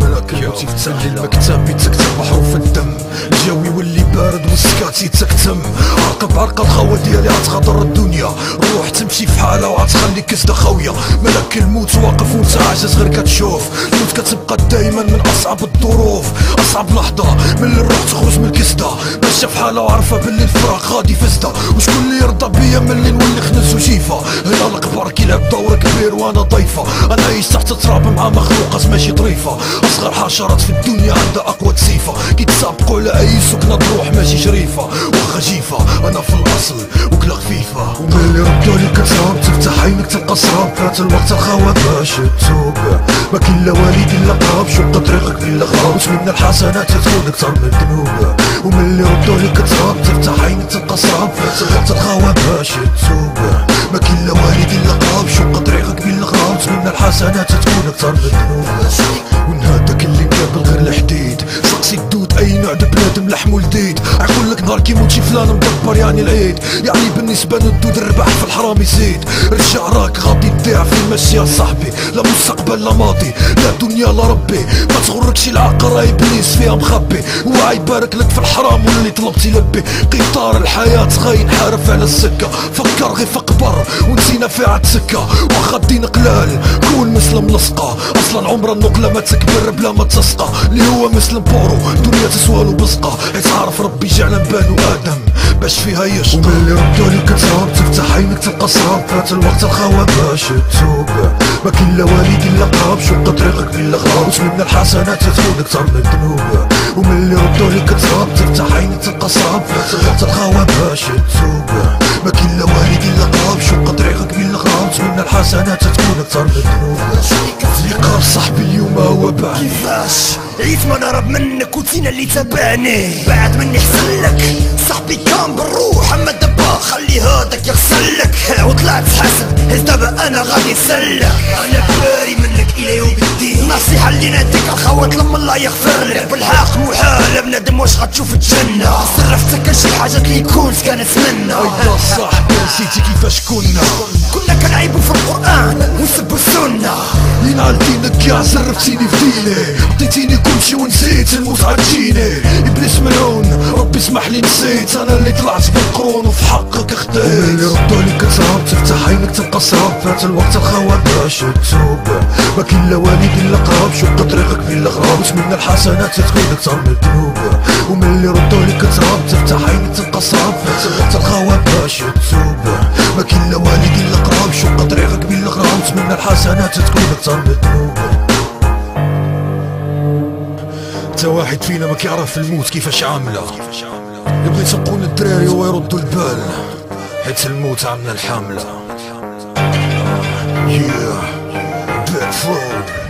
ملك الموت يفتح لي المكتب يتكتب بحروف الدم، الجو يولي بارد والسكات يتكتم، عرقل بعرقل الخوا ديالي عتغادر الدنيا، الروح تمشي في حالها وعتخليك كسده خاوية، ملك الموت واقف وانت عاجز غير كتشوف، الموت كتبقى دايما من اصعب الظروف، اصعب لحظة من اللي الروح تخرج من الكسده، ماشية في حالها وعارفة باللي الفراق غادي فسده، وشكون اللي يرضى بيا من اللي نولي خنز وجيفة، هنا الكبار كيلعب دور كبير وانا ضيفة، انا عايش تحت التراب مع مخلوقات ماشي ظريفة، اصغر حشرات في الدنيا عندها اقوى تسيفة، كيتسابقوا على اي سكنة روح ماشي شريفة، واخا جيفة انا في الاصل وكلا خفيفة، وملي ردولي كتهرب تفتح عينك تلقى سراب، فات الوقت الخوا باش تتوب، ما كاين لا والد الا قراب، شق طريقك الا غراب، واش من الحسنات تكون اكثر من الذنوب، وملي ردولي كتهرب تفتح عينك تلقى سراب، فات الوقت الخوا باش تتوب، ما كاين لا والد الا قراب، شق طريقك الا غراب، واش من الحسنات تكون اكثر من الذنوب، ونهاداك اللي قابل غير الحديد، سقسي الدود اي نوع د بنادم لحم ولديد، عقول لك نهار كيموت شي فلان مدبر يعني العيد، يعني بالنسبه للدود الربح في الحرام يزيد، رجع راك غادي تضيع في المشي يا صاحبي، لا مستقبل لا ماضي لا دنيا لا ربي، ما تغركش العقل راه ابليس فيها مخبي، وعا يبارك لك في الحرام واللي طلبتي لبي، قطار الحياه غاي نحارف على السكه، فكر غير فقبر ونسينا في عاد سكه، واخا الدين قلال كون مسلم لصقه، اصلا عمر النقله ما تكبر بلا ما تسقى، اللي هو مسلم بورو دنيا تسوالو بزقه، حيت عارف ربي جعل بانو ادم باش فيها يشقى، وملي ردولي كتهرب تفتح عينك تلقى سراب، فات الوقت الخوا باش تتوب، ما كاين لا والد الا قراب، شق طريقك الا غراب، واش من الحسنات تكون اكثر من الذنوب، وملي ردولي كتهرب تفتح عينك تلقى سراب، فات الوقت الخوا باش تتوب، ما كاين لا والد الا قراب، شق طريقك الا غراب، واش من الحسنات تكون اكثر من الذنوب، اللي قرب صاحبي اليوم هو بعد كيفاش عيت ما نهرب منك وتينا اللي تبعني، بعد مني حسنلك صاحبي كان بالروح، اما دابا خلي هاداك يغسلك، وطلعت حسن هز دابا انا غادي نسلك، انا باري منك الى يوم الدين، نصيحة اللي ناديك الخوات لما الله يغفر لك، بالحق محال بنادم واش غتشوف الجنة، صرفتك شي حاجات اللي كنت كانت منا، ايضا صاحبي نسيتي كيفاش كنا كنعيبو في القرآن ونسبو السنة، ينعل دينك يا زرفتيني في ديني، عطيتيني كلشي ونسيت الموت عتجيني، ابليس ملعون ربي اسمح لي نسيت، انا اللي طلعت بالقرون وفي حقك خديت، اللي ردولي كتهرب تفتح عينك تلقى سراب، فات الوقت الخوا باش تتوب، ما كاين لا والد الا قراب، شق طريقك الا غراب، واش من الحسنات تكون اكثر من الذنوب، وملي ردولي كتهرب تفتح عينك تلقى سراب، فات الوقت الخوا باش تتوب، ما كاين لا والد الا قراب، شق طريقك الا غراب، واش من الحسنات تكون اكثر من الذنوب، تا واحد فينا ما كيعرف الموت كيفاش عامله، بغيت نقول للدراري هو يردوا البال، حيت الموت عامله الحامله. Yeah, Black Flow.